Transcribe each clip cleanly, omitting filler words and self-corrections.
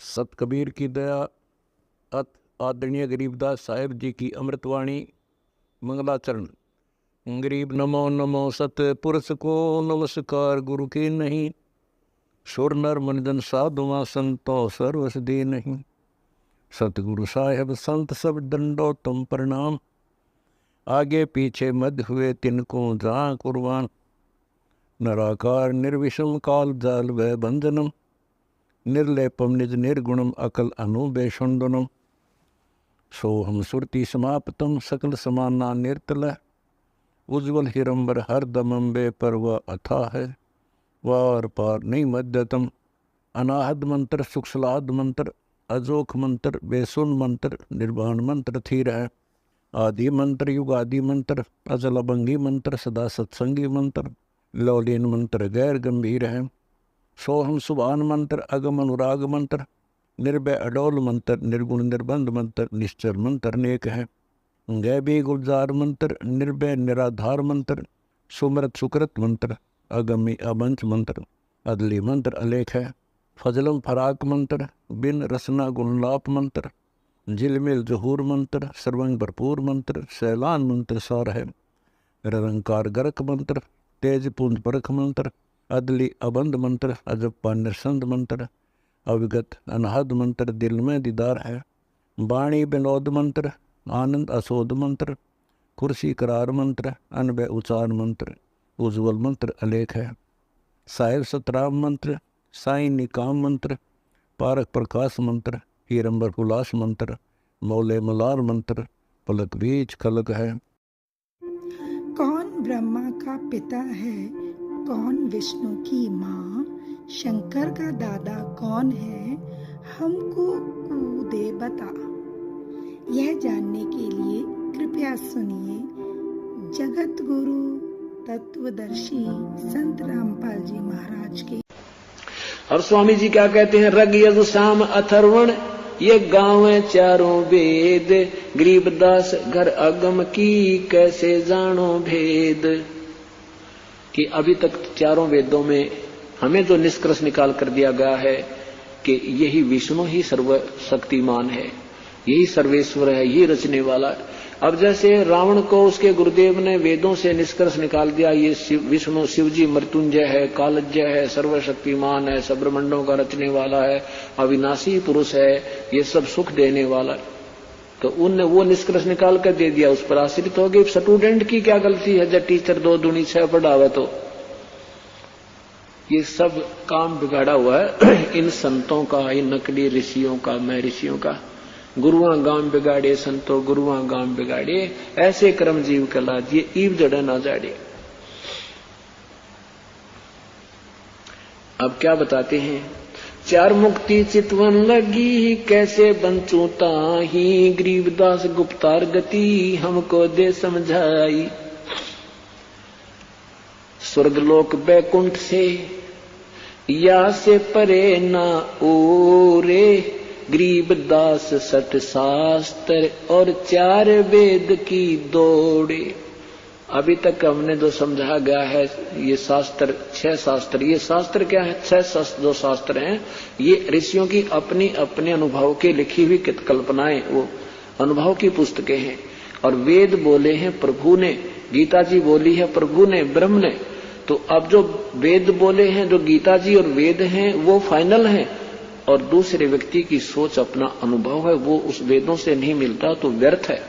सत कबीर की दया अत आदरणीय गरीबदास साहेब जी की अमृतवाणी मंगलाचरण। गरीब नमो नमो सत पुरुष को नमस्कार गुरु की नहीं, सुर नर मनजन साधुआ संतो सर्वस दे नहीं। सतगुरु साहेब संत सब दंडो तुम प्रणाम, आगे पीछे मध्य हुए तिनको जहाँ कुर्बान। नराकार निर्विषम काल जाल व बंधनम, निर्लेपम निज निर्गुणम अकल अनुबेषुंडनम। सोहम सुरति समाप्तम सकल समाना निर्तल, उज्ज्वल हिरंबर हर दमंबे पर वह अथा है। वार पार नहीं मध्यतम, अनाहद मंत्र सुखसलाद मंत्र, अजोख मंत्र बेसुन मंत्र, निर्वाण मंत्र थीर है। आदि मंत्र युगादि मंत्र, अजल अभंगी मंत्र, सदा सत्संगी मंत्र, लौलीन मंत्र गैर गंभीर है। सोहम सुभान मंत्र, अगम अनुराग मंत्र, निर्भय अडोल मंत्र, निर्गुण निर्बंध मंत्र, निश्चर मंत्र अनेक है। गैबी गुलजार मंत्र, निर्भय निराधार मंत्र, सुमरत सुकृत मंत्र, अगमी अबंच मंत्र, अदली मंत्र अलेख है। फजलम फराक मंत्र, बिन रसना गुणलाप मंत्र, झिलमिल जहूर मंत्र, सर्वंग भरपूर मंत्र, सैलान मंत्र सार है। निरंकार गरक मंत्र, तेज पुंज परख मंत्र, अदली अबंध मंत्र, अजप्पा निरसंद मंत्र, अविगत अनहद मंत्र, दिल में दीदार है। वाणी विनोद मंत्र, आनंद असोद मंत्र, कुर्सी करार मंत्र, अनबय उचार मंत्र, उज्ज्वल मंत्र अलेख है। साहिब सतराम मंत्र, साई निकाम मंत्र, पारक प्रकाश मंत्र, हीरंबर हुलास मंत्र, मौले मलार मंत्र, पलक बीज खलक है। कौन ब्रह्मा का पिता है, कौन विष्णु की माँ, शंकर का दादा कौन है, हमको दे बता। यह जानने के लिए कृपया सुनिए जगत गुरु तत्वदर्शी संत रामपाल जी महाराज के। और स्वामी जी क्या कहते हैं, रग यजु साम अथर्वण, ये गाँव है चारों वेद, गरीबदास घर अगम की कैसे जानो भेद। कि अभी तक चारों वेदों में हमें जो निष्कर्ष निकाल कर दिया गया है कि यही विष्णु ही सर्वशक्तिमान है, यही सर्वेश्वर है, यही रचने वाला है। अब जैसे रावण को उसके गुरुदेव ने वेदों से निष्कर्ष निकाल दिया, ये विष्णु शिवजी मृत्युंजय है, कालज्ञ है, सर्वशक्तिमान है, सब ब्रह्मांडों का रचने वाला है, अविनाशी पुरुष है, ये सब सुख देने वाला है, तो उनने वो निष्कर्ष निकाल कर दे दिया, उस पर आश्रित हो गए। स्टूडेंट की क्या गलती है जब टीचर 2 दूनी 6 पढ़ावे? तो ये सब काम बिगाड़ा हुआ है इन संतों का, इन नकली ऋषियों का, मैं ऋषियों का। गुरुआ गांव बिगाड़े संतो, गुरुआ गांव बिगाड़े, ऐसे कर्म जीव कला दिए, ईव जड़ ना जाड़े। अब क्या बताते हैं, चार मुक्ति चितवन लगी, कैसे बंचू ताही, गरीबदास गुप्तार गति हमको दे समझाई। स्वर्गलोक बैकुंठ से या से परे ना ओरे, गरीबदास सठ शास्त्र और 4 वेद की दौड़े। अभी तक हमने जो समझा गया है ये शास्त्र, 6 शास्त्र, ये शास्त्र क्या है? 6 जो शास्त्र हैं ये ऋषियों की अपनी अपने अनुभव के लिखी हुई कल्पनाएं, वो अनुभव की पुस्तकें हैं। और वेद बोले हैं प्रभु ने, गीता जी बोली है प्रभु ने, ब्रह्म ने। तो अब जो वेद बोले हैं, जो गीता जी और वेद हैं वो फाइनल हैं, और दूसरे व्यक्ति की सोच अपना अनुभव है वो उस वेदों से नहीं मिलता तो व्यर्थ है।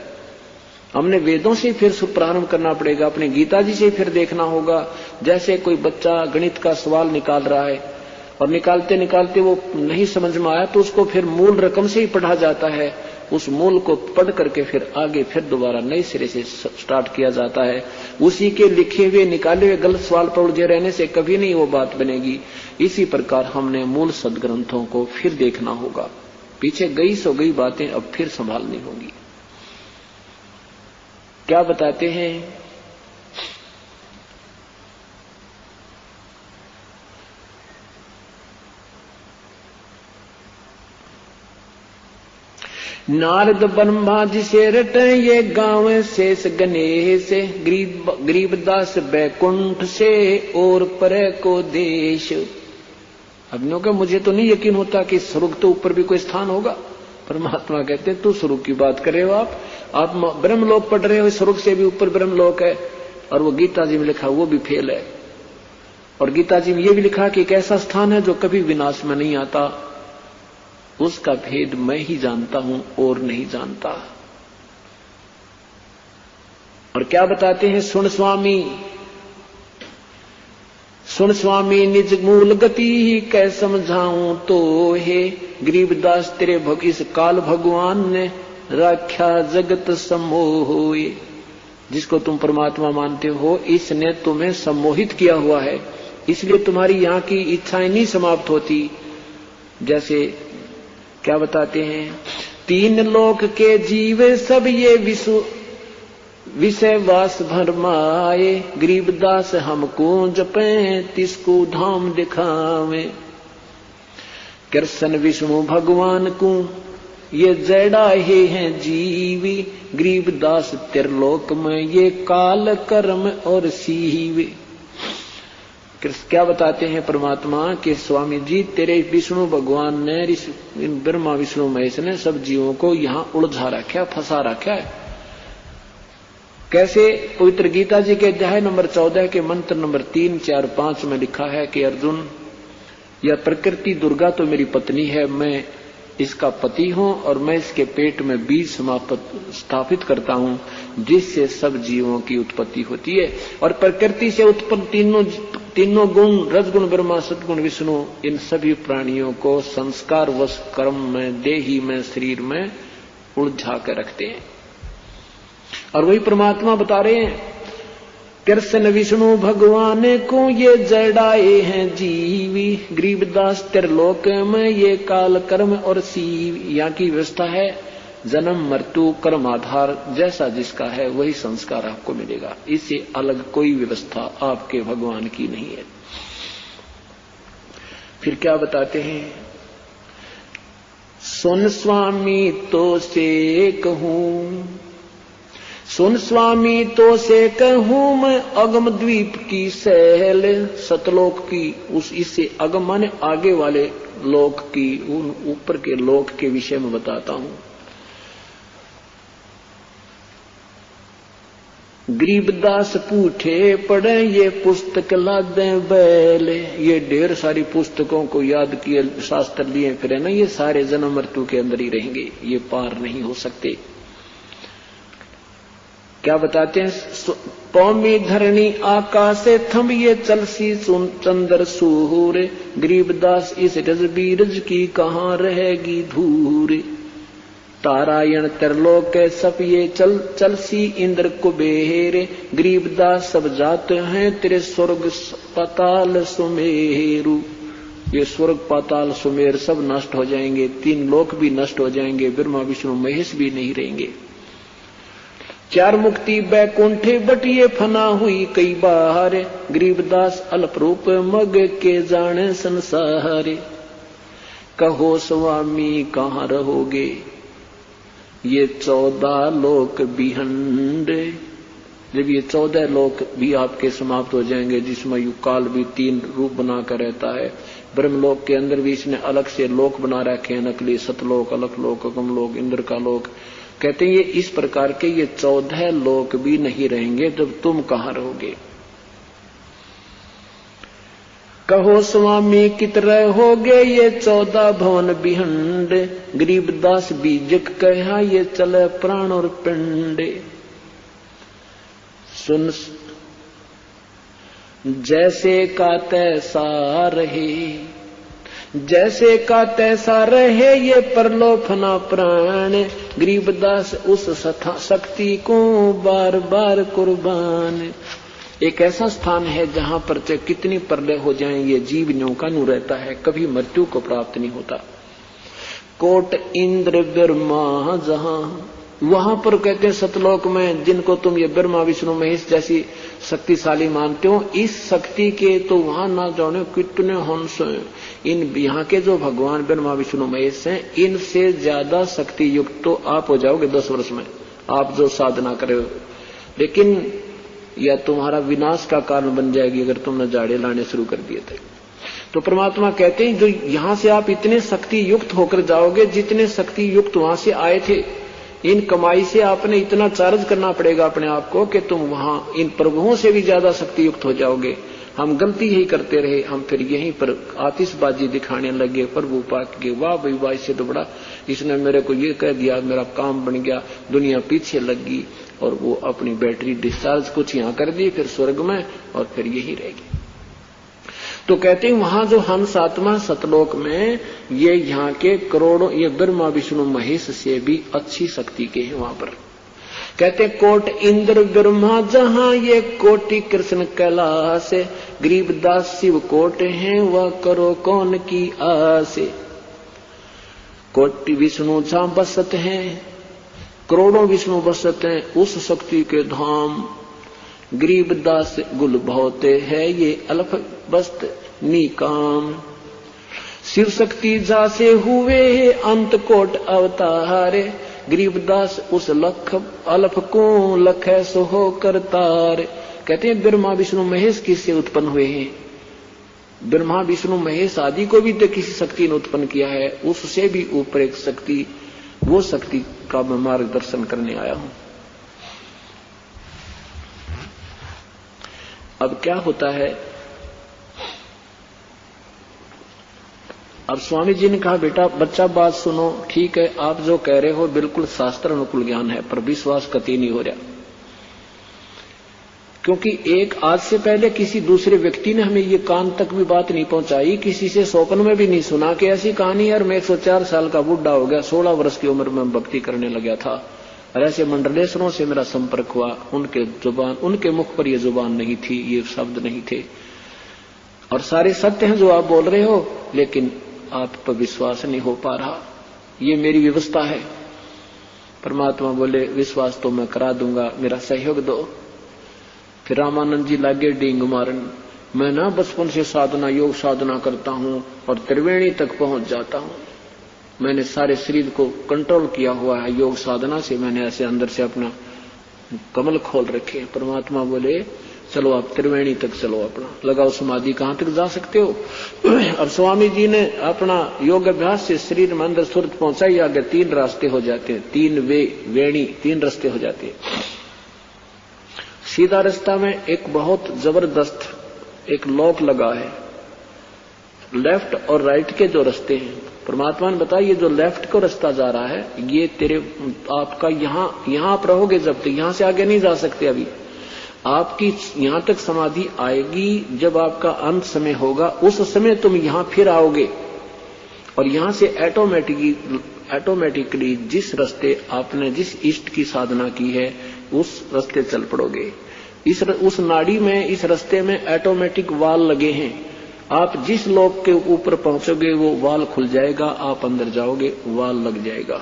हमने वेदों से फिर प्रारंभ करना पड़ेगा, अपने गीता जी से फिर देखना होगा। जैसे कोई बच्चा गणित का सवाल निकाल रहा है और निकालते निकालते वो नहीं समझ में आया तो उसको फिर मूल रकम से ही पढ़ा जाता है, उस मूल को पढ़ करके फिर आगे फिर दोबारा नए सिरे से स्टार्ट किया जाता है। उसी के लिखे हुए निकाले हुए गलत सवाल पर उलझे रहने से कभी नहीं वो बात बनेगी। इसी प्रकार हमने मूल सदग्रंथों को फिर देखना होगा, पीछे गई सो गई बातें अब फिर संभालनी होगी। क्या बताते हैं, नारद ब्रह्मा जी से रटे ये गाँव शेष गणेश, गरीबदास बैकुंठ से और परे को देश। अपनों का मुझे तो नहीं यकीन होता कि स्वर्ग तो ऊपर भी कोई स्थान होगा। परमात्मा कहते हैं तू स्वर्ग की बात कर रहे हो, आप ब्रह्मलोक पढ़ रहे हो, स्वर्ग से भी ऊपर ब्रह्मलोक है। और वो गीता जी में लिखा वो भी फेल है। और गीता जी में ये भी लिखा कि एक ऐसा स्थान है जो कभी विनाश में नहीं आता, उसका भेद मैं ही जानता हूं और नहीं जानता। और क्या बताते हैं, सुन स्वामी निज मूल गति कै समझाऊं तो हे गरीबदास तेरे इस काल भगवान ने राख्या जगत सम्मोहे। जिसको तुम परमात्मा मानते हो इसने तुम्हें सम्मोहित किया हुआ है, इसलिए तुम्हारी यहाँ की इच्छाएं नहीं समाप्त होती। जैसे क्या बताते हैं, तीन लोक के जीव सब ये विषय वास भरमाए, गरीबदास हमको जपे तिसको धाम दिखावे। कृष्ण विष्णु भगवान को ये जड़ा ही हैं जीवी, गरीबदास त्रिलोक में ये काल कर्म और सीवे। क्या बताते हैं परमात्मा के स्वामी जी तेरे विष्णु भगवान ने ब्रह्मा विष्णु महेश ने सब जीवों को यहाँ उलझा रखा, फंसा रखा है। कैसे? पवित्र गीता जी के अध्याय नंबर 14 के मंत्र नंबर 3, 4, 5 में लिखा है कि अर्जुन, यह प्रकृति दुर्गा तो मेरी पत्नी है, मैं इसका पति हूं और मैं इसके पेट में बीज स्थापित करता हूं जिससे सब जीवों की उत्पत्ति होती है। और प्रकृति से उत्पन्न तीनों गुण, रजगुण ब्रह्मा सदगुण विष्णु, इन सभी प्राणियों को संस्कार वश कर्म में, देही में, शरीर में उलझा कर रखते हैं। और वही परमात्मा बता रहे हैं, कृष्ण विष्णु भगवान को ये जड़ाए हैं जीवी, गरीबदास त्रिलोक में ये काल कर्म और सीव। यहाँ की व्यवस्था है जन्म मृत्यु कर्म आधार, जैसा जिसका है वही संस्कार आपको मिलेगा, इससे अलग कोई व्यवस्था आपके भगवान की नहीं है। फिर क्या बताते हैं, सुन स्वामी तो से कहूं, सुन स्वामी तो से कहूं मैं अगम द्वीप की सहल, सतलोक की उस इससे अगम माने आगे वाले लोक की, उन ऊपर के लोक के विषय में बताता हूं। गरीबदास पूछे पढ़े ये पुस्तक लादे बैल, ये ढेर सारी पुस्तकों को याद किए शास्त्र लिए फिर ना, ये सारे जन्म मृत्यु के अंदर ही रहेंगे, ये पार नहीं हो सकते। क्या बताते हैं, पौमी धरणी आकाश थम ये चलसी चंद्र सूर, गरीबदास इस रज बीरज की कहां रहेगी धूर। तारायण त्रिलोक सब ये चलसी इंद्र कुबेर, गरीबदास सब जाते हैं तेरे स्वर्ग पाताल सुमेरु। ये स्वर्ग पाताल सुमेर सब नष्ट हो जाएंगे, तीन लोक भी नष्ट हो जाएंगे, ब्रह्मा विष्णु महेश भी नहीं रहेंगे। चार मुक्ति बैकुंठे बटिए फना हुई कई बार, गरीबदास अल्प रूप मग के जाने संसार। कहो स्वामी कहाँ रहोगे ये 14 लोक बिहंड, जब ये 14 लोक भी आपके समाप्त हो जाएंगे, जिसमें युग काल भी 3 रूप बनाकर रहता है। ब्रह्मलोक के अंदर भी इसने अलग से लोक बना रखे हैं, नकली सतलोक, अलग लोक, अगमलोक, इंद्र का लोक। कहते हैं ये इस प्रकार के ये 14 लोक भी नहीं रहेंगे, जब तुम कहाँ रहोगे। कहो स्वामी कित रहोगे ये 14 भवन बिहंड, गरीबदास बीजक कहा ये चले प्राण और पिंड। सुन जैसे का तैसा रहे, जैसे का तैसा रहे ये परलोफना प्राण, गरीबदास उस शक्ति को बार बार कुर्बान। एक ऐसा स्थान है जहां पर चाहे कितनी प्रलय हो जाएंगे जीव न्यों का न्यू रहता है, कभी मृत्यु को प्राप्त नहीं होता। कोट इंद्र ब्रह्मा जहां, वहां पर कहते हैं सतलोक में, जिनको तुम ये ब्रह्मा विष्णु महेश जैसी शक्तिशाली मानते हो, इस शक्ति के तो वहां ना जाने कितने हंस हैं। इन यहाँ के जो भगवान ब्रह्मा विष्णु महेश हैं, इनसे ज्यादा शक्ति युक्त तो आप हो जाओगे 10 वर्ष में, आप जो साधना करे हो। लेकिन यह तुम्हारा विनाश का कारण बन जाएगी अगर तुमने जाड़े लाने शुरू कर दिए थे। तो परमात्मा कहते हैं जो यहां से आप इतने शक्ति युक्त होकर जाओगे जितने शक्ति युक्त वहां से आए थे, इन कमाई से आपने इतना चार्ज करना पड़ेगा अपने आप को कि तुम वहां इन प्रभुओं से भी ज्यादा शक्ति युक्त हो जाओगे। हम गलती यही करते रहे, हम फिर यहीं पर आतिशबाजी दिखाने लगे। प्रभु पाक के वाह भाई वाह, इससे तो बड़ा इसने मेरे को ये कह दिया, मेरा काम बन गया, दुनिया पीछे लग गई। और वो अपनी बैटरी डिस्चार्ज कुछ यहां कर दी, फिर स्वर्ग में, और फिर यही रहेगी। तो कहते हैं वहां जो हंस आत्मा सतलोक में ये यहाँ के करोड़ों, ये ब्रह्मा विष्णु महेश से भी अच्छी शक्ति के हैं वहां पर। कहते कोट इंद्र ब्रह्मा जहां ये कोटि कृष्ण कैलाश, गरीबदास शिव कोट हैं वह करो कौन की आस। कोटि विष्णु जहां बसत हैं, करोड़ों विष्णु बसत हैं उस शक्ति के धाम। गरीबदास गुल भौते है ये अल्फ बस्त निकाम। शिव शक्ति जासे हुए अंत कोट अवतारे, गरीबदास उस लख अल्फ को लख सो हो करतार। कहते हैं ब्रह्मा विष्णु महेश किससे उत्पन्न हुए हैं? ब्रह्मा विष्णु महेश आदि को भी तो किसी शक्ति ने उत्पन्न किया है, उससे भी ऊपर एक शक्ति, वो शक्ति का मैं मार्गदर्शन करने आया हूं। अब क्या होता है, अब स्वामी जी ने कहा बेटा बच्चा बात सुनो, ठीक है आप जो कह रहे हो बिल्कुल शास्त्र अनुकूल ज्ञान है, पर विश्वास कतई नहीं हो रहा। क्योंकि एक आज से पहले किसी दूसरे व्यक्ति ने हमें ये कान तक भी बात नहीं पहुंचाई, किसी से स्वप्न में भी नहीं सुना कि ऐसी कहानी है। और मैं 104 साल का बुढ़ा हो गया, 16 वर्ष की उम्र में भक्ति करने लगा था, और ऐसे मंडलेश्वरों से मेरा संपर्क हुआ, उनके मुख पर यह जुबान नहीं थी, ये शब्द नहीं थे। और सारे सत्य हैं जो आप बोल रहे हो, लेकिन आप पर विश्वास नहीं हो पा रहा, ये मेरी व्यवस्था है। परमात्मा बोले विश्वास तो मैं करा दूंगा, मेरा सहयोग दो। फिर रामानंद जी लागे डींग मारन, मैं ना बचपन से साधना योग साधना करता हूं और त्रिवेणी तक पहुंच जाता हूं। मैंने सारे शरीर को कंट्रोल किया हुआ है योग साधना से, मैंने ऐसे अंदर से अपना कमल खोल रखे। परमात्मा बोले चलो आप त्रिवेणी तक चलो, अपना लगाओ समाधि, कहां तक जा सकते हो। अब स्वामी जी ने अपना योग अभ्यास से शरीर में अंदर सुरत पहुंचाई, आगे 3 रास्ते हो जाते हैं, 3 वेणी 3 रास्ते हो जाते हैं। सीधा रास्ता में एक बहुत जबरदस्त एक लॉक लगा है, लेफ्ट और राइट के जो रास्ते हैं। परमात्मा ने बताया ये जो लेफ्ट को रास्ता जा रहा है, ये तेरे आपका यहां आप रहोगे जब तक, यहां से आगे नहीं जा सकते। अभी आपकी यहां तक समाधि आएगी, जब आपका अंत समय होगा उस समय तुम यहां फिर आओगे, और यहां से ऑटोमेटिकली जिस रास्ते आपने जिस इष्ट की साधना की है उस रास्ते चल पड़ोगे। उस नाड़ी में, इस रास्ते में ऑटोमेटिक वाल लगे हैं। आप जिस लोक के ऊपर पहुंचोगे वो वाल खुल जाएगा, आप अंदर जाओगे वाल लग जाएगा,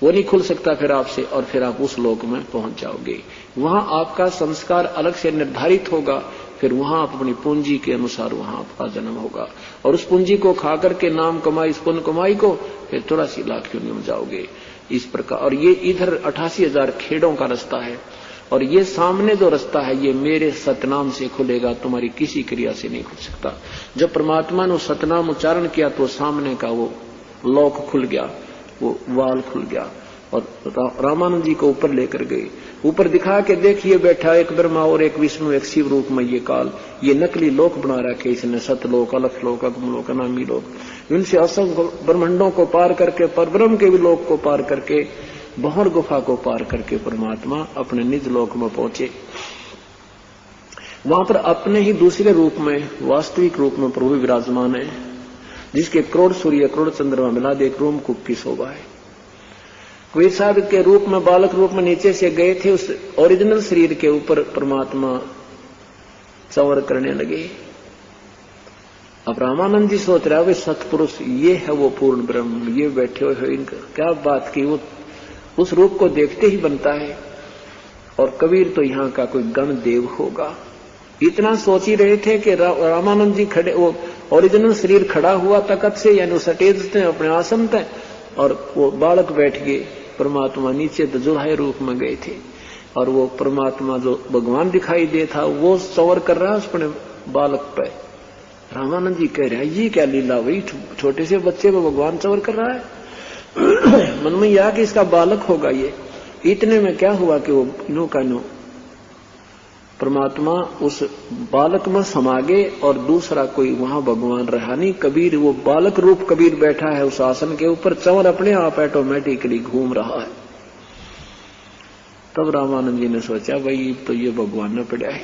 वो नहीं खुल सकता फिर आपसे, और फिर आप उस लोक में पहुंच जाओगे। वहां आपका संस्कार अलग से निर्धारित होगा, फिर वहां आप अपनी पूंजी के अनुसार वहां आपका जन्म होगा, और उस पूंजी को खा करके नाम कमाई, इस पुण्य कमाई को फिर 84 लाख योनि में जाओगे इस प्रकार। और ये इधर 88,000 खेड़ों का रास्ता है, और ये सामने जो रास्ता है ये मेरे सतनाम से खुलेगा, तुम्हारी किसी क्रिया से नहीं खुल सकता। जब परमात्मा ने सतनाम उच्चारण किया तो सामने का वो लॉक खुल गया, वो वाल खुल गया, और रामानंद जी को ऊपर लेकर गए। ऊपर दिखा के देखिए बैठा एक ब्रह्मा और एक विष्णु, एक शिव रूप में ये काल, ये नकली लोक बना रखे इसने, सतलोक, अलख लोक, अगमलोक, अनामी लोक। इनसे असंख्य ब्रह्मांडों को पार करके, परब्रह्म के भी लोक को पार करके, बहर गुफा को पार करके परमात्मा अपने निज लोक में पहुंचे। वहां पर अपने ही दूसरे रूप में, वास्तविक रूप में प्रभु विराजमान है, जिसके करोड़ सूर्य करोड़ चंद्रमा मिला दे एक रोमकूप की शोभा है। कबीर साहब के रूप में, बालक रूप में नीचे से गए थे, उस ओरिजिनल शरीर के ऊपर परमात्मा संवर करने लगे। अब रामानंद जी सोच रहा है वे सतपुरुष, ये है वो पूर्ण ब्रह्म, ये बैठे हुए इनका क्या बात की, वो उस रूप को देखते ही बनता है। और कबीर तो यहाँ का कोई गण देव होगा, इतना सोच ही रहे थे कि रामानंद जी खड़े, वो ओरिजिनल शरीर खड़ा हुआ तकत से, यानी सटेज थे अपने आसन थे, और वो बालक बैठ गए। परमात्मा नीचे दुजुहाय रूप में गए थे, और वो परमात्मा जो भगवान दिखाई दे था वो सवर कर रहा है उस अपने बालक पे, रामानंद जी कह रहे हैं ये क्या लीला हुई, छोटे से बच्चे को भगवान चवर कर रहा है। मन में यह कि इसका बालक होगा ये। इतने में क्या हुआ कि वो नो का नो परमात्मा उस बालक में समा गए और दूसरा कोई वहां भगवान रहा नहीं। कबीर वो बालक रूप कबीर बैठा है उस आसन के ऊपर, चंवर अपने आप ऑटोमेटिकली घूम रहा है। तब रामानंद जी ने सोचा भाई तो ये भगवान ने पड़ा है,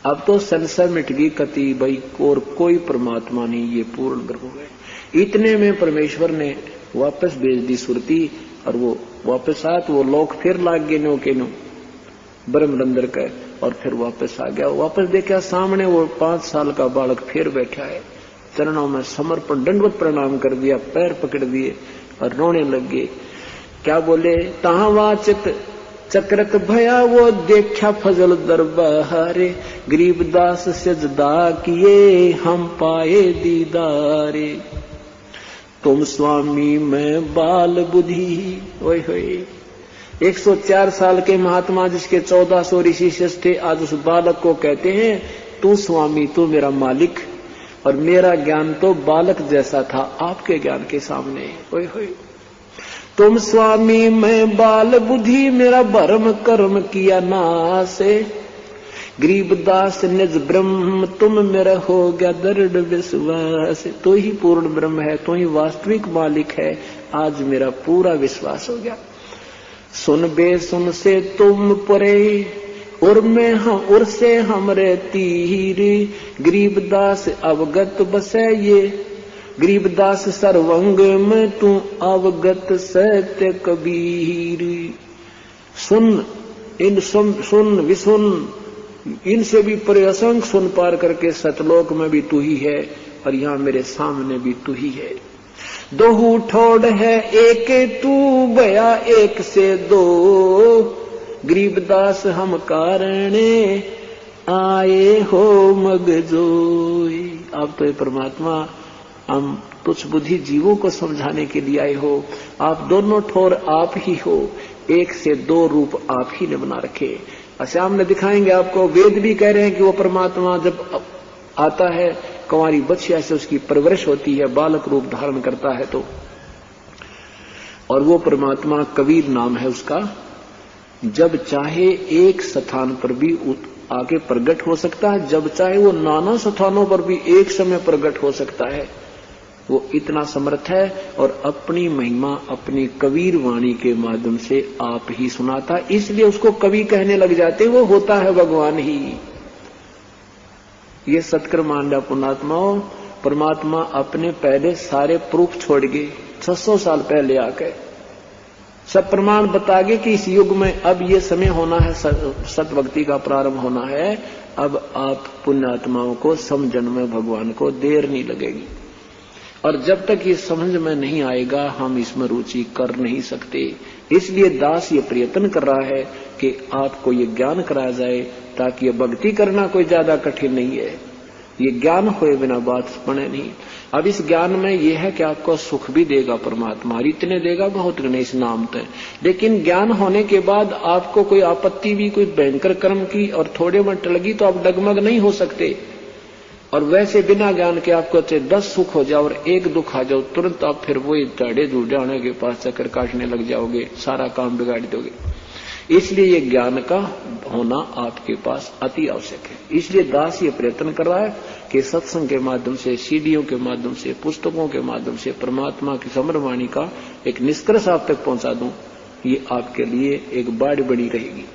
अब तो संशय मिट गई कति भाई और कोई परमात्मा नहीं, ये पूर्ण ब्रह्म है। इतने में परमेश्वर ने वापस भेज दी सुरती और वो वापस आया तो वो लोग फिर लाग गए नो के नो ब्रह्मरंदर का और फिर वापस आ गया। वापस देखा सामने वो 5 साल का बालक फिर बैठा है, चरणों में समर्पण दंडवत प्रणाम कर दिया, पैर पकड़ दिए और रोने लग गए। क्या बोले, तहां वाचित चक्रत भया वो देखा फजल दरबारे, गरीबदास सजदा किए हम पाए दीदारे, तुम स्वामी मैं बाल बुद्धि। ओए होए 104 साल के महात्मा जिसके 1400 ऋषि शिष्य थे, आज उस बालक को कहते हैं तू स्वामी, तू मेरा मालिक, और मेरा ज्ञान तो बालक जैसा था आपके ज्ञान के सामने। ओए होए तुम स्वामी मैं बाल बुद्धि, मेरा भरम कर्म किया नासे, गरीबदास निज ब्रह्म तुम मेरा हो गया दृढ़ विश्वास। तो ही पूर्ण ब्रह्म है, तो ही वास्तविक मालिक है, आज मेरा पूरा विश्वास हो गया। सुन बे सुन से तुम परे और मैं हम उर से हमरे तीर, गरीबदास अवगत बसे ये, गरीबदास सर्वंग में तू अवगत सत्य कबीर। सुन इन सुन विसुन इनसे भी परे असंख्य सुन पार करके सतलोक में भी तू ही है और यहाँ मेरे सामने भी तू ही है। दोहू ठोड़ है एक तू भया एक से दो, गरीबदास हम कारणे आए हो मगजोई। अब तो परमात्मा हम तुच्छ बुद्धि जीवों को समझाने के लिए आए हो, आप दोनों ठोर आप ही हो, 1 से 2 रूप आप ही ने बना रखे। अच्छा हमने दिखाएंगे आपको, वेद भी कह रहे हैं कि वो परमात्मा जब आता है कुंवारी बच्चिया से उसकी परवरिश होती है, बालक रूप धारण करता है तो, और वो परमात्मा कबीर नाम है उसका, जब चाहे एक स्थान पर भी आके प्रकट हो सकता है, जब चाहे वो नाना स्थानों पर भी एक समय प्रकट हो सकता है। वो इतना समर्थ है और अपनी महिमा अपनी कबीर वाणी के माध्यम से आप ही सुनाता, इसलिए उसको कवि कहने लग जाते, वो होता है भगवान ही। ये सत्कर मान लिया पुण्यात्माओं, परमात्मा अपने पहले सारे प्रूफ छोड़ गए, 600 साल पहले आके सब प्रमाण बता गए कि इस युग में अब ये समय होना है, सतभक्ति का प्रारंभ होना है। अब आप पुण्यात्माओं को समझन में भगवान को देर नहीं लगेगी, और जब तक ये समझ में नहीं आएगा हम इसमें रुचि कर नहीं सकते। इसलिए दास ये प्रयत्न कर रहा है कि आपको ये ज्ञान कराया जाए, ताकि ये भक्ति करना कोई ज्यादा कठिन नहीं है, ये ज्ञान हुए बिना बात बने नहीं। अब इस ज्ञान में यह है कि आपको सुख भी देगा परमात्मा, इतने देगा बहुत गणेश नाम तय, लेकिन ज्ञान होने के बाद आपको कोई आपत्ति भी कोई भयंकर कर्म की और थोड़े में टल गई तो आप डगमग नहीं हो सकते। और वैसे बिना ज्ञान के आपको 10 सुख हो जाओ और 1 दुख आ जाओ, तुरंत आप फिर वही ढाड़े ढूंढाने के पास चक्कर काटने लग जाओगे, सारा काम बिगाड़ दोगे। इसलिए ये ज्ञान का होना आपके पास अति आवश्यक है। इसलिए दास ये प्रयत्न कर रहा है कि सत्संग के माध्यम से, सीडीओ के माध्यम से, पुस्तकों के माध्यम से परमात्मा की समरवाणी का एक निष्कर्ष आप तक पहुंचा दूं, ये आपके लिए एक बाड़ बनी रहेगी।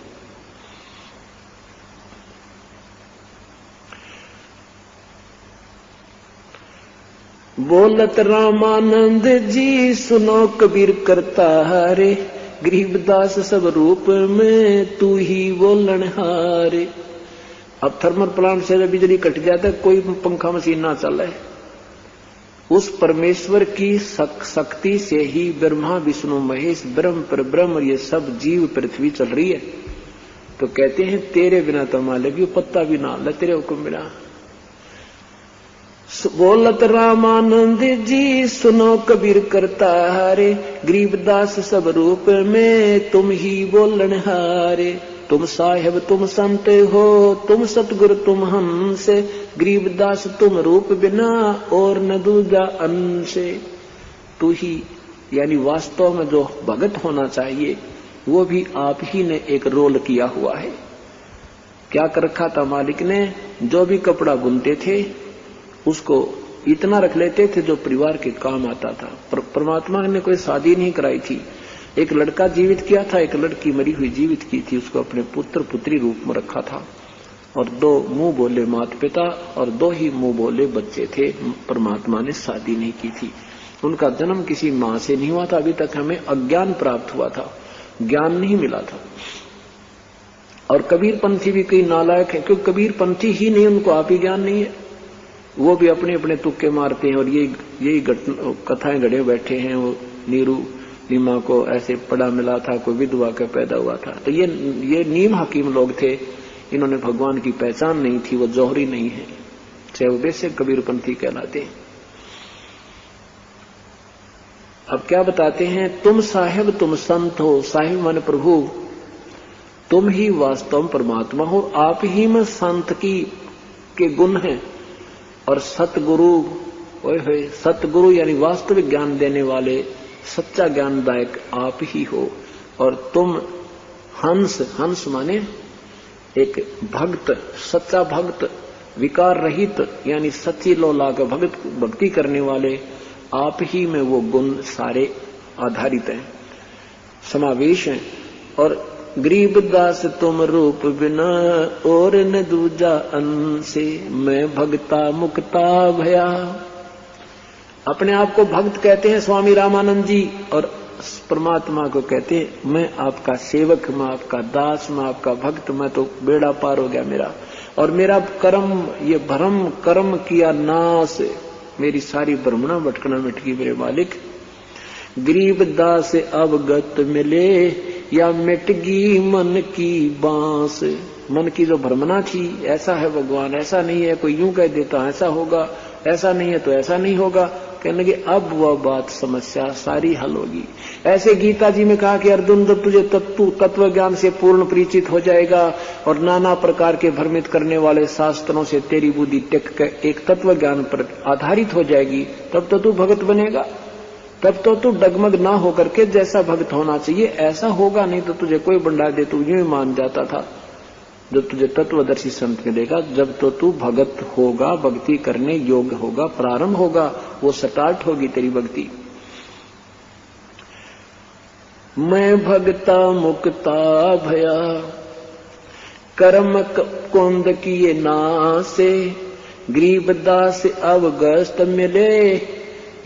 बोलत रामानंद जी सुनो कबीर करता रे, गरीबदास सब रूप में तू ही बोलन हारे। अब थर्मल प्लांट से जब बिजली कट जाता है, कोई पंखा मशीन ना चले, उस परमेश्वर की शक्ति से ही ब्रह्मा विष्णु महेश ब्रह्म पर ब्रह्म ये सब जीव पृथ्वी चल रही है। तो कहते हैं तेरे बिना तो मालिक यू पत्ता भी ना ले, तेरे हुक्म बिना। बोलत रामानंद जी सुनो कबीर करता रे, गरीबदास सब रूप में तुम ही बोलन हारे। तुम साहेब तुम संत हो, तुम सतगुरु तुम हमसे, गरीबदास तुम रूप बिना और न दूजा अंसे। तू ही यानी वास्तव में जो भगत होना चाहिए वो भी आप ही ने एक रोल किया हुआ है। क्या कर रखा था मालिक ने? जो भी कपड़ा बुनते थे उसको इतना रख लेते थे जो परिवार के काम आता था। परमात्मा ने कोई शादी नहीं कराई थी, एक लड़का जीवित किया था, एक लड़की मरी हुई जीवित की थी, उसको अपने पुत्र पुत्री रूप में रखा था। और 2 मुंह बोले माता पिता और 2 ही मुंह बोले बच्चे थे। परमात्मा ने शादी नहीं की थी, उनका जन्म किसी मां से नहीं हुआ था। अभी तक हमें अज्ञान प्राप्त हुआ था, ज्ञान नहीं मिला था। और कबीर पंथी भी कई नालायक है, क्योंकि कबीर पंथी ही नहीं, उनको आप ही ज्ञान नहीं है। वो भी अपने अपने तुक्के मारते हैं और यही कथाएं गढ़े बैठे हैं। वो नीरू नीमा को ऐसे पड़ा मिला था, कोई विधवा का पैदा हुआ था। तो ये नीम हकीम लोग थे, इन्होंने भगवान की पहचान नहीं थी, वो जौहरी नहीं है, चाहे वो वैसे कबीरपंथी कहलाते हैं। अब क्या बताते हैं? तुम साहेब तुम संत हो, साहिब माने प्रभु, तुम ही वास्तव परमात्मा हो, आप ही में संत के गुण हैं। और सतगुरु, सतगुरु यानी वास्तविक ज्ञान देने वाले, सच्चा ज्ञानदायक आप ही हो। और तुम हंस, हंस माने एक भक्त, सच्चा भक्त, विकार रहित यानी सच्ची लोला का भक्ति करने वाले, आप ही में वो गुण सारे आधारित हैं, समावेश हैं। और गरीबदास तुम रूप बिना और न दूजा अंसे, मैं भगता मुक्ता भया। अपने आप को भक्त कहते हैं स्वामी रामानंद जी, और परमात्मा को कहते हैं मैं आपका सेवक, मैं आपका दास, मैं आपका भक्त, मैं तो बेड़ा पार हो गया मेरा। और मेरा कर्म, ये भ्रम कर्म किया नाश, मेरी सारी भ्रमणा भटकना मिट गई मेरे मालिक। गरीबदास अवगत मिले या मिट गई मन की बांस। मन की जो भ्रमणा थी, ऐसा है भगवान, ऐसा नहीं है, कोई यूं कह देता ऐसा होगा, ऐसा नहीं है तो ऐसा नहीं होगा, कहने लगे अब वह बात समस्या सारी हल होगी। ऐसे गीता जी में कहा कि अर्जुन जब तुझे तत्व ज्ञान से पूर्ण परिचित हो जाएगा और नाना प्रकार के भ्रमित करने वाले शास्त्रों से तेरी बुद्धि टेक कर एक तत्व ज्ञान पर आधारित हो जाएगी, तब तो तू भगत बनेगा। तब तो तू डगमग ना होकर के जैसा भगत होना चाहिए ऐसा होगा, नहीं तो तुझे कोई बंडा दे तू यूं ही मान जाता था। जब तुझे तत्वदर्शी संत मिलेगा, जब तो तू भगत होगा, भक्ति करने योग्य होगा, प्रारंभ होगा, वो स्टार्ट होगी तेरी भक्ति। मैं भगता मुक्ता भया, कर्म कुंद किए नासे, गरीबदास अवगस्त मिले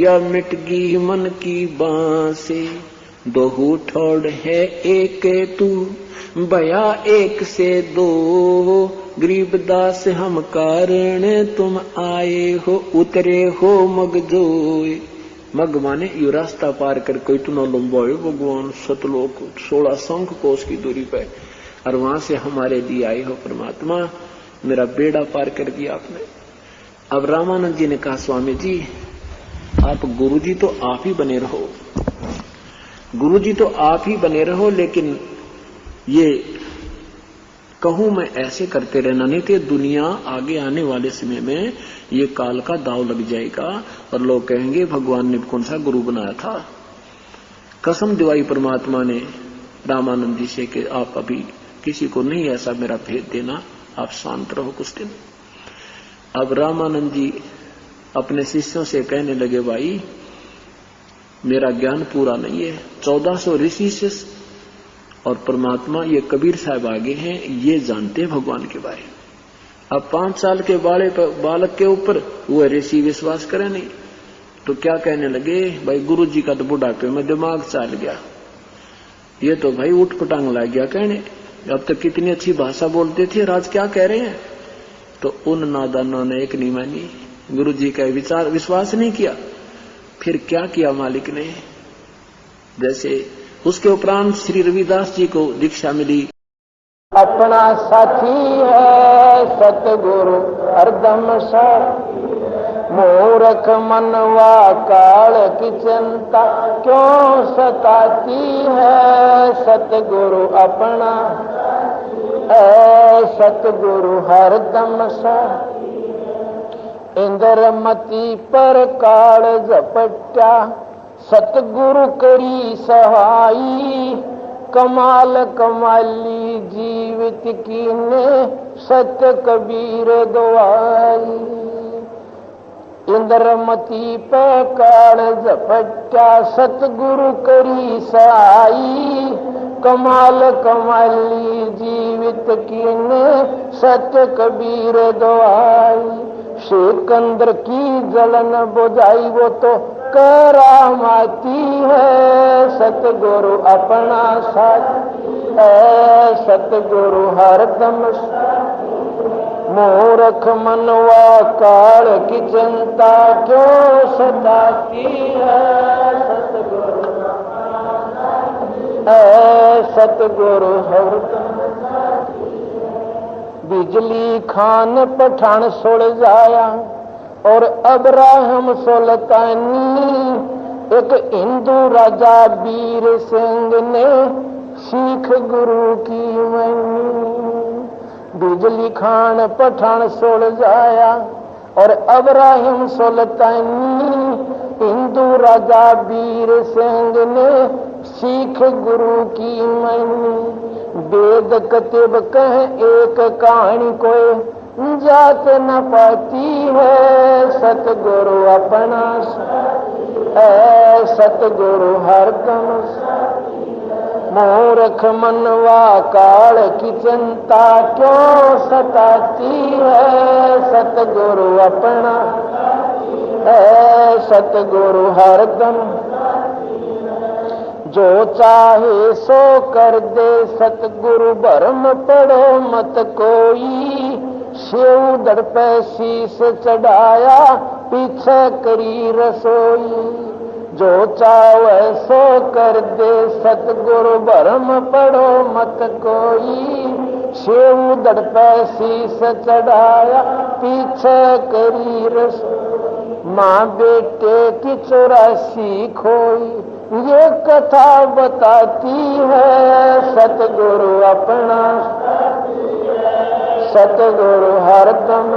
या मिट गई मन की बांसे। दोहू ठोड़ है एक तू भया एक से दो, गरीबदास हम कारण तुम आए हो, उतरे हो मगजोय। मग माने यू रास्ता पार कर कोई तू न लंबाए भगवान सतलोक 16 शंख कोस की दूरी पे, और वहां से हमारे लिए आए हो परमात्मा, मेरा बेड़ा पार कर दिया आपने। अब रामानंद जी ने कहा स्वामी जी आप गुरु जी तो आप ही बने रहो, गुरु जी तो आप ही बने रहो, लेकिन ये कहूं मैं ऐसे करते रहना, नहीं तो दुनिया आगे आने वाले समय में ये काल का दाव लग जाएगा और लोग कहेंगे भगवान ने कौन सा गुरु बनाया था। कसम दिवाई परमात्मा ने रामानंद जी से कि आप अभी किसी को नहीं ऐसा मेरा भेद देना, आप शांत रहो कुछ दिन। अब रामानंद जी अपने शिष्यों से कहने लगे भाई मेरा ज्ञान पूरा नहीं है, 1400 ऋषि शिष्य और परमात्मा ये कबीर साहब आगे हैं, ये जानते हैं भगवान के बारे में। अब 5 साल के बालक के ऊपर वो ऋषि विश्वास करे नहीं, तो क्या कहने लगे भाई गुरु जी का तो बुढ़ापे में दिमाग चल गया, ये तो भाई उठ पटांग ला गया कहने, अब तक कितनी अच्छी भाषा बोलते थे, राज क्या कह रहे हैं। तो उन नादानों ने एक नहीं मानी, गुरु जी का विचार विश्वास नहीं किया। फिर क्या किया मालिक ने, जैसे उसके उपरांत श्री रविदास जी को दीक्षा मिली। अपना साथी है सतगुरु हरदम साथ, मूर्ख मनवा काल की चिंता क्यों सताती है, सतगुरु अपना ऐ सतगुरु हरदम साथी। इंद्रमती पर काल झपट्या, सतगुरु करी सहाई। कमाल कमाली जीवित कीने, सत्य कबीर दुआई। इंद्रमती पे काल झपट्या, सतगुरु करी सहाई। कमाल कमाली जीवित कीने, सत्य कबीर दुआई। सिकंदर की जलन बुझाई वो तो करामाती है। सतगुरु अपना साथी है, सतगुरु हरदम साथी। मूर्ख मनवा काल की चिंता क्यों सताती है। सतगुरु है, सतगुरु हरदम। बिजली खान पठान सुलझाया और अब्राहम सुल्तानी। एक हिंदू राजा वीर सिंह ने सिख गुरु की मनी। बिजली खान पठान सुलझाया और अब्राहम सुल्तानी। हिंदू राजा वीर सिंह ने सिख गुरु की मनी। वेद कतिब कह एक कहानी कोई जात न पाती है। सतगुरु अपना है, सतगुरु हरदम। मूर्ख मनवा काल की चिंता क्यों सताती है। सतगुरु अपना है, सतगुरु हरदम। जो चाहे सो कर दे सतगुरु, भरम पड़ो मत कोई। सेव दर पे शीश चढ़ाया, पीछे करी रसोई। जो चाहे सो कर दे सतगुरु, भरम पड़ो मत कोई। सेव दर पे शीश चढ़ाया, पीछे करी रसोई। माँ बेटे की 84 खोई, ये कथा बताती है। सतगुरु अपना सतगुरु हरदम।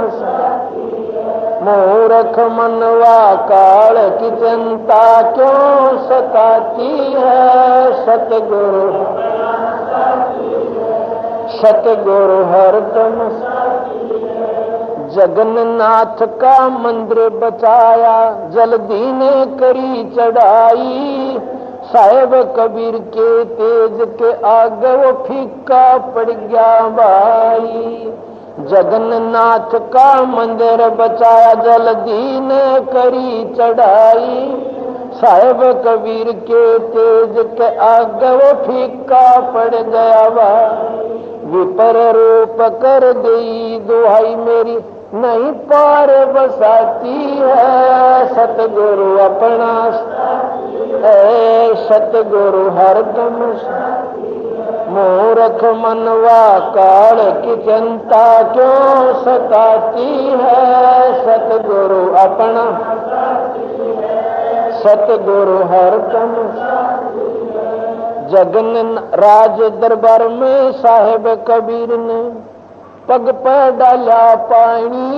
मूर्ख मनवा काल की चिंता क्यों सताती है। सतगुरु सतगुरु हरदम। जगन्नाथ का मंदिर बचाया, जल्दी ने करी चढ़ाई। साहेब कबीर के तेज के आगे वो फीका पड़ गया भाई। जगन्नाथ का मंदिर बचाया, जल्दी ने करी चढ़ाई। साहेब कबीर के तेज के आगे वो फीका पड़ गया भाई। विपर रूप कर गई दुहाई मेरी, नहीं पार बसाती है। सतगुरु अपना है, सतगुरु हरदम। मूर्ख मनवा काल की चिंता क्यों सताती है। सतगुरु अपना सतगुरु हरदम। जगन राज दरबार में साहेब कबीर ने पग पर डाला पानी।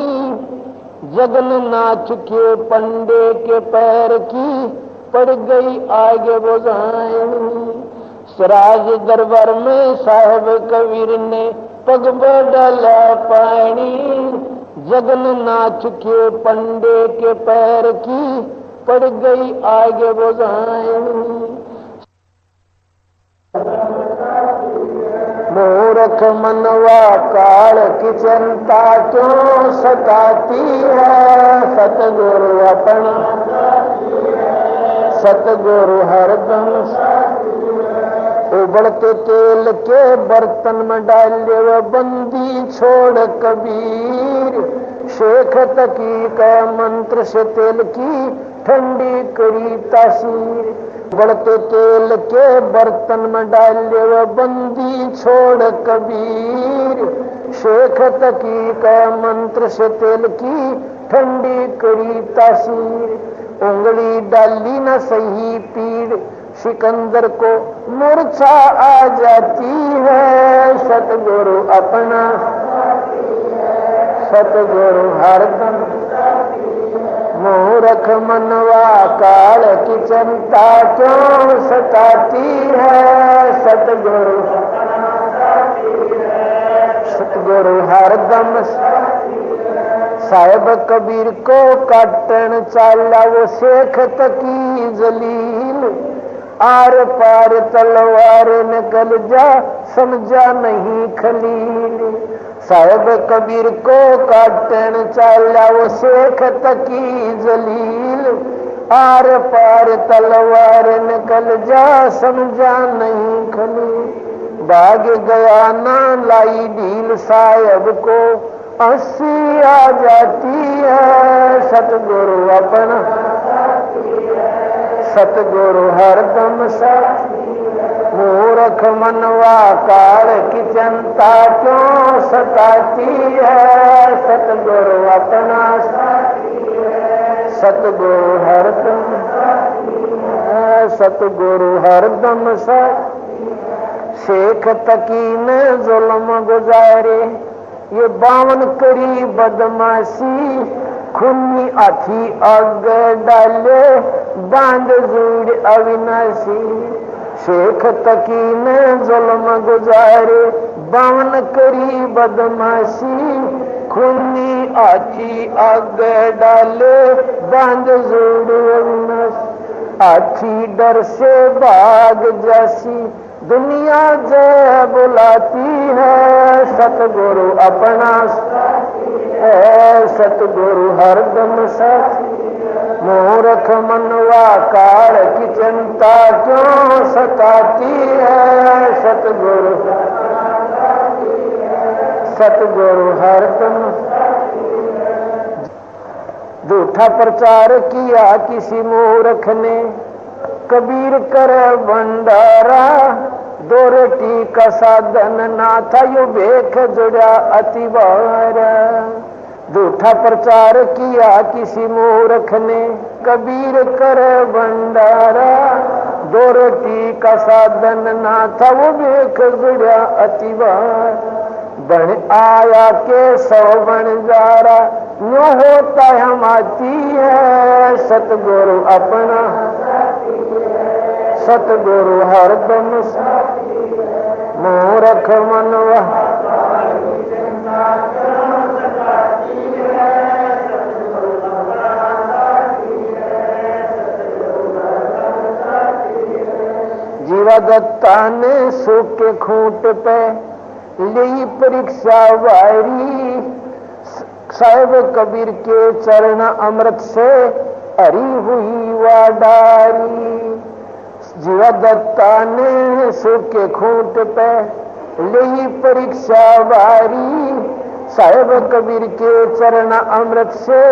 जगन्नाथ के पंडे के पैर की पड़ गई आगे बुझाई। राज दरबार में साहेब कबीर ने पग पर डाला पानी। जगन्नाथ के पंडे के पैर की पड़ गई आगे बुझाई। मूर्ख मनवा काल की चिंता क्यों सताती है। सतगुरु अपना सतगुरु हरदम। उबलते तेल के बर्तन में डाले वो बंदी छोड़ कबीर। शेख तकी का मंत्र से तेल की ठंडी करी तासीर। बढ़ते तेल के बर्तन में डाले वो बंदी छोड़ कबीर। शेख तकी का मंत्र से तेल की ठंडी करी तासीर। उंगली डाली न सही पीड़, सिकंदर को मूर्छा आ जाती है। सतगुरु अपना सतगुरु हरदम मूर्ख मनवा काल की चिंता क्यों सताती है। सतगुरु सतगुरु हरदम साहिब कबीर को काटन चाला वो शेख तकी जलील। आर पार तलवार निकल जा समझा नहीं खलील। साहिब कबीर को काटन चाला वो शेख तकी जलील। आर पार तलवार निकल जा समझा नहीं खलील। भाग गया ना लाई ढील साहिब को हंसी आ जाती है। सतगुरु अपना सतगुरु हरदम साथी। मूर्ख मनवा काल की चिंता क्यों सताती है। सतगुरु अपना सतगुरु हरदम सतगुरु हरदम साथी। शेख तकी ने जुल्म गुजारे ये 52 करी बदमाशी। खूनी हाथी आग डाले बांध जोड़ अविनाशी। शेख तकी ने जुल्म गुजारे 52 करी बदमाशी। खूनी हाथी आग डाले बांध जोड़ अविनाशी। हाथी डर से भाग जासी दुनिया जय बुलाती है। सतगुरु अपना है सतगुरु हरदम साथी। मूर्ख मनवा काल की चिंता क्यों सताती है। सतगुरु सतगुरु हरदम। झूठा प्रचार किया किसी मूर्ख ने कबीर करे भंडारा। दो रोटी का साधन ना था यू भेख जुड़ा अति बार। झूठा प्रचार किया किसी मूर्ख ने कबीर करे भंडारा। दो रोटी का साधन ना था वो भेख जुड़ा अति बार। बन आया के 100 बन जा रहा यूं होता हम आती है। सतगुरु अपना सतगुरु हरदम मूर्ख मनवा जीवा दत्ता ने सूखे खूंट पे ली परीक्षा वारी। साहिब कबीर के चरण अमृत से हरी हुई वाडारी। जीवा दत्ता ने सूखे खूंट पे ली परीक्षा वारी। साहिब कबीर के चरण अमृत से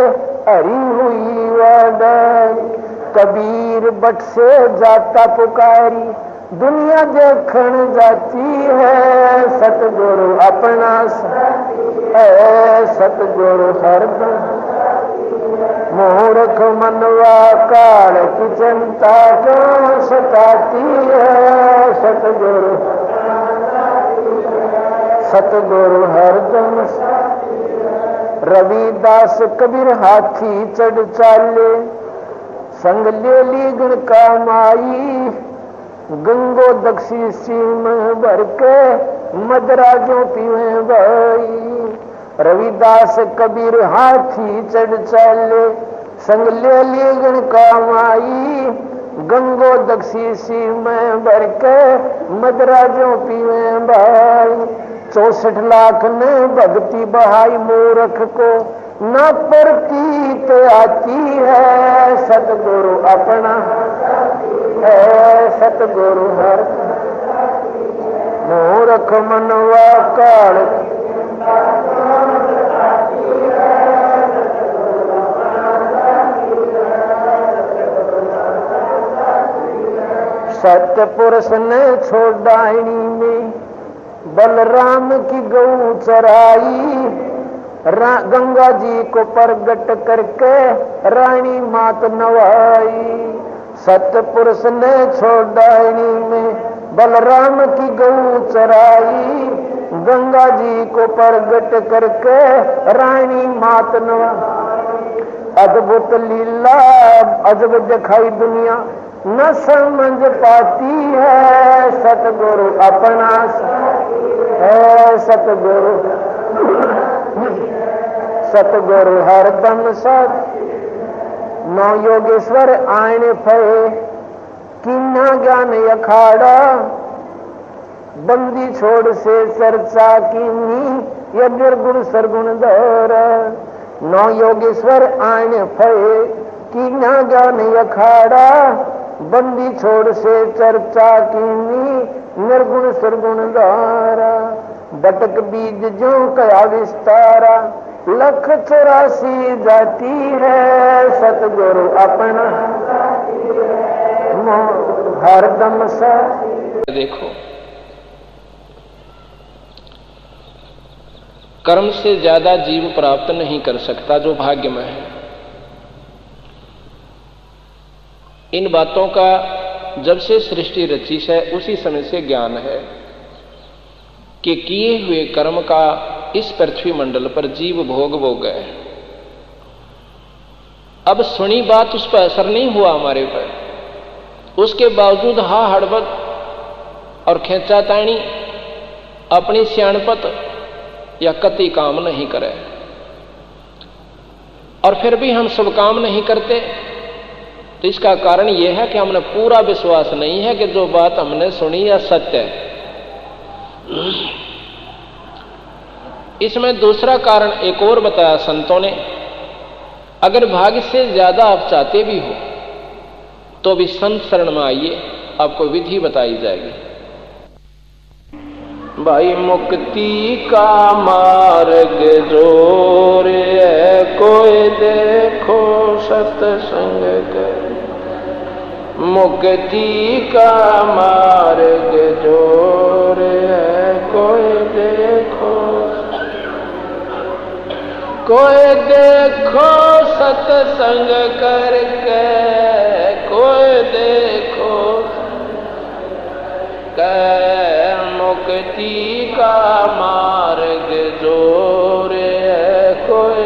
हरी हुई वाडारी। कबीर बट से जाता पुकारी दुनिया देखण जाती है। सतगुरु अपना है सतगुरु हरदम। मूर्ख मनवा काल की चिंता क्यों सताती है। सतगुरु सतगुरु हरदम। रविदास कबीर हाथी चढ़ चाले संग ले ली गुण का माई। गंगो दक्षी सीम भर के मदराजों पीवे भाई। रविदास कबीर हाथी चढ़ चले संग ले ली गुण का माई। गंगो दक्षी सीम भर के मदराजों पीवे भाई। 64 लाख ने भक्ति बहाई मूर्ख को न प्रतीत आती है। सतगुरु अपना है सतगुरु हर मूर्ख मनवा काल सत्य पुरुष ने छोड़ाई में बलराम की गऊ चराई। गंगा जी को प्रगट करके रानी मात नवाई। सतपुरुष ने छोड़ानी में बलराम की गऊ चराई, गंगा जी को प्रगट करके रानी मात नवा। अद्भुत लीला अजब दिखाई दुनिया न समझ पाती है, सतगुरु अपना है सतगुरु, सतगुरु हरदम सत। नौ योगेश्वर आयने फे किन्ना ज्ञान अखाड़ा, बंदी छोड़ से चर्चा कीनी, यह निर्गुण सरगुण दौर। नौ योगेश्वर आयने फे किन्ना ज्ञान अखाड़ा, बंदी छोड़ से चर्चा कीनी, निर्गुण सरगुण दौरा। बटक बीज जो कया विस्तारा, 184 जाती है, सतगुरु अपना हरदम सा। देखो, कर्म से ज्यादा जीव प्राप्त नहीं कर सकता जो भाग्य में है। इन बातों का जब से सृष्टि रची है उसी समय से ज्ञान है कि किए हुए कर्म का इस पृथ्वी मंडल पर जीव भोग गए। अब सुनी बात उस पर असर नहीं हुआ हमारे पर, उसके बावजूद हा हड़बड़ और खेचातानी अपनी सियाणपत या कति काम नहीं करे, और फिर भी हम सब काम नहीं करते। तो इसका कारण यह है कि हमने पूरा विश्वास नहीं है कि जो बात हमने सुनी या सत्य है। इसमें दूसरा कारण एक और बताया संतों ने, अगर भाग्य से ज्यादा आप चाहते भी हो तो भी संत शरण में आइए, आपको विधि बताई जाएगी। भाई मुक्ति का मार्ग जोर है, कोई देखो सत्संग कर। मुक्ति का मार्ग जोर है, कोई देखो, कोई देखो सत्संग करके, कोई देखो मुक्ति का मार्ग जोर है, कोई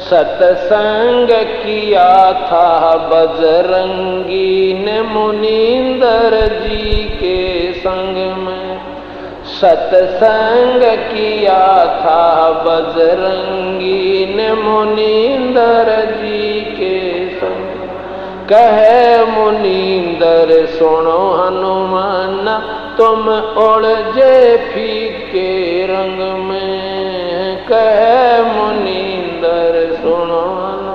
सत्संग किया था बजरंगी ने मुनींदर जी के संग में। सत्संग किया था बजरंगी ने मुनींदर जी के संग। कहे मुनींदर सुनो हनुमान, तुम उलझे फीके रंग में। कहे मुनींदर सुनो हनुमान,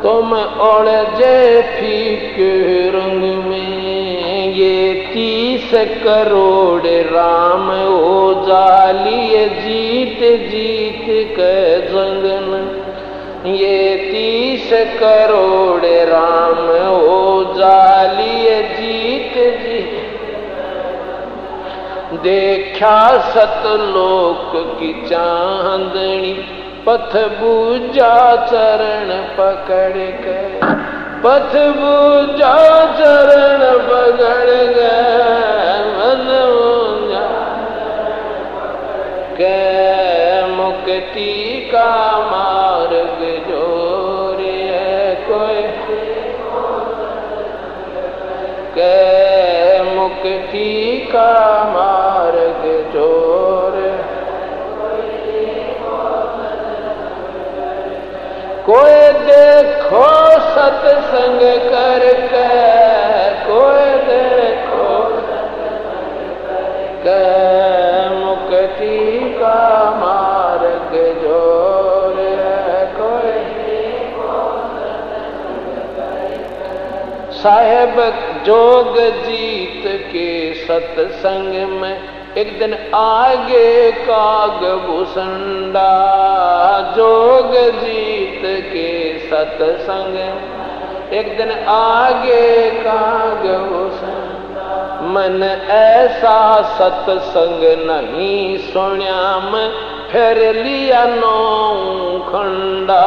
तुम उलझे फीके रंग में। ये 30 करोड़ राम हो जालिए जीत जीत के जंगन। ये 30 करोड़ राम हो जालिए जीत जीत। देखा सतलोक की चांदनी, पथ बूझा चरण पकड़ के। पथ बूझा चरण पकड़ गए, मन बूझा के मुक्ति का मार्ग जोर है, कोई के मुक्ति का मार्ग जोर। कोई देखो सत्संग करके, कोई देखो के मुक्ति का मार्ग जोर है, कोई साहेब जोग जीत के सत्संग में। एक दिन आगे काग भूसंडा, जोग जीत के सत्संग। एक दिन आगे काग भूसंडा, मन ऐसा सत्संग नहीं सुन्या मैं, फिर लिया नौ खंडा,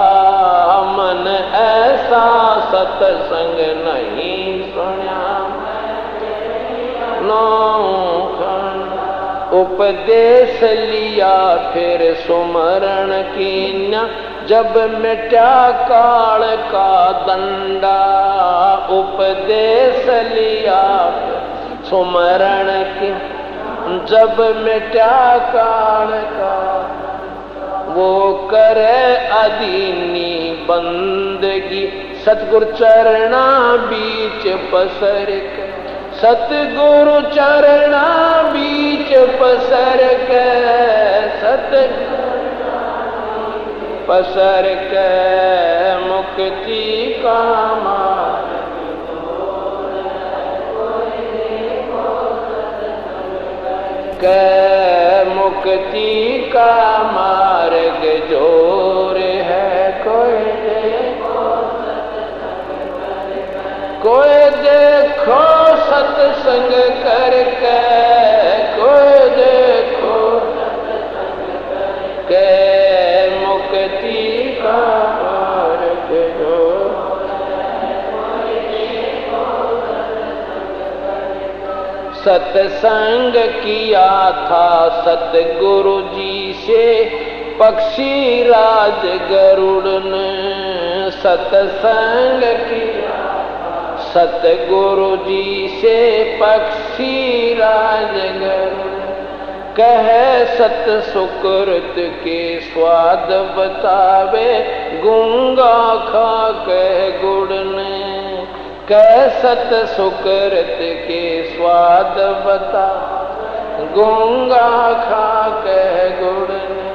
मन ऐसा सत्संग नहीं सुना। नौ खंडा उपदेश लिया फिर सुमरण कीन्या, जब मिटा काल का दंडा। उपदेश लिया सुमरण की, जब मिटा काल का, वो करे अदीनी बंदगी। सतगुरु चरणा बीच पसर के, सतगुरु चरणा बीच पसर के, सतगुरु पसर के मुक्ति का मार्ग। के मुक्ति का मार्ग जोर है, कोई देखो सत्संग करके, कोई देखो के मुक्ति का मार्ग जोर। सत्संग किया था सतगुरु जी से पक्षी राज गरुड़ ने। सत्संग किया सतगुरु जी से पक्षी राज गरुड़, कहे सत सुकृत के स्वाद बतावे, गूंगा खा के गुड़ ने। कह सत सुकृत के स्वाद बता, गूंगा खा के गुड़ ने।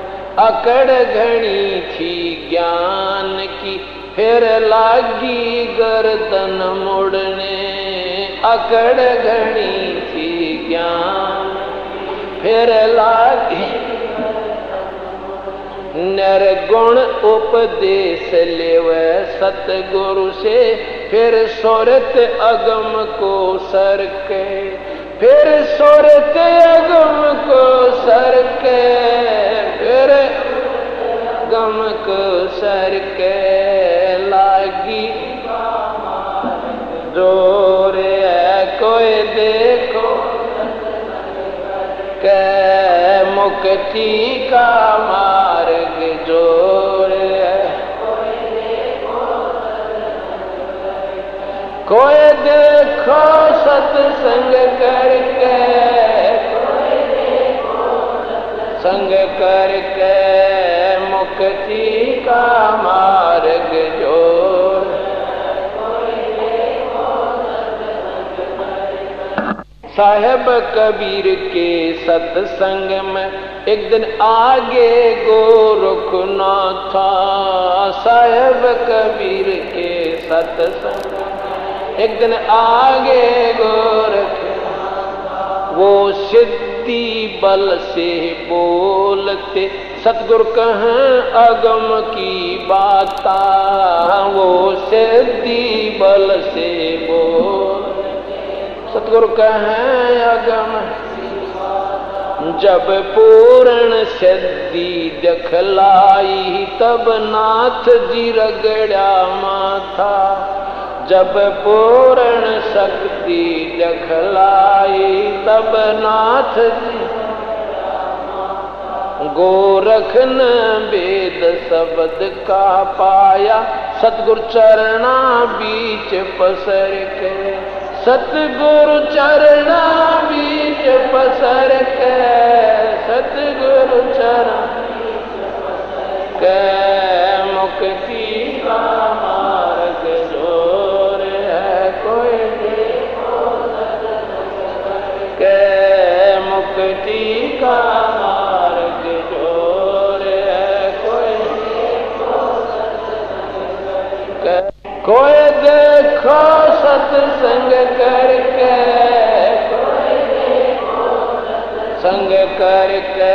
अकड़ घनी थी ज्ञान की, फिर लागी गर्दन मुड़ने। अकड़ घनी थी ज्ञान, फिर लागी निर्गुण उपदेश लेवे सतगुरु से, फिर सुरत अगम को सर के, फिर सुरत अगम को सर के, फिर अगम को सर के लागी जोर है। कोई देखो के मुक्ति का मार्ग जोर है, कोई देखो सत्संग करके, संग करके मुक्ति का मार्ग जोर। साहेब कबीर के सत्संग में एक दिन आगे गोरखनाथ था। साहेब कबीर के सत्संग एक दिन आगे गोरखनाथ, वो सिद्धि बल से बोलते, सतगुरु कहें अगम की बाता। वो सिद्धि बल से बोल, सतगुरु कहें अगम। जब पूर्ण सिद्धि दिखलाई, तब नाथ जी रगड़ा माथा। जब पूर्ण शक्ति दिखलाई, तब नाथ जी गोरख न वेद शब्द का पाया। सतगुरु चरणा बीच पसर के, सतगुरु चरणा बीच पसर के, सतगुरु चरण के मुक्ति का मार्ग जोर है। कोई के मुक्ति का मार्ग जोर है। कोई देखो सत्संग करके, संग करके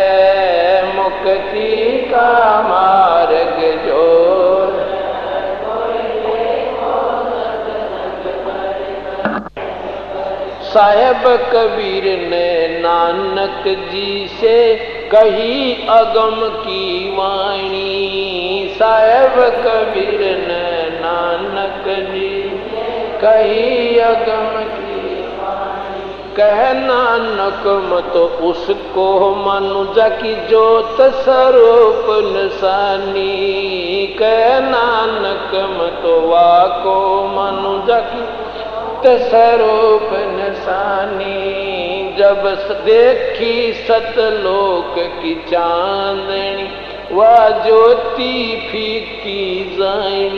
मुक्ति का मार्ग जोर। साहेब कबीर ने नानक जी से कही अगम की वाणी साहेब कबीर ने नानक जी, कही अगम की वाणी कह नानक मत उसको मनुज की जोत स्वरूप निशानी, कह नानक मत वाको मनुज की स्वरूप निशानी। जब देखी सतलोक की चांदनी वह ज्योति फीकी जाई,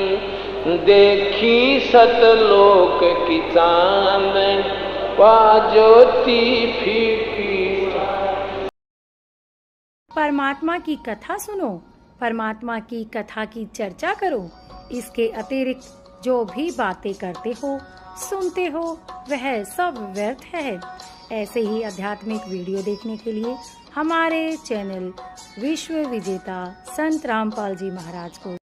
देखी सतलोक की चांदनी वह ज्योति फीकी। परमात्मा की कथा सुनो, परमात्मा की कथा की चर्चा करो। इसके अतिरिक्त जो भी बातें करते हो, सुनते हो, वह सब व्यर्थ है। ऐसे ही आध्यात्मिक वीडियो देखने के लिए हमारे चैनल विश्व विजेता संत रामपाल जी महाराज को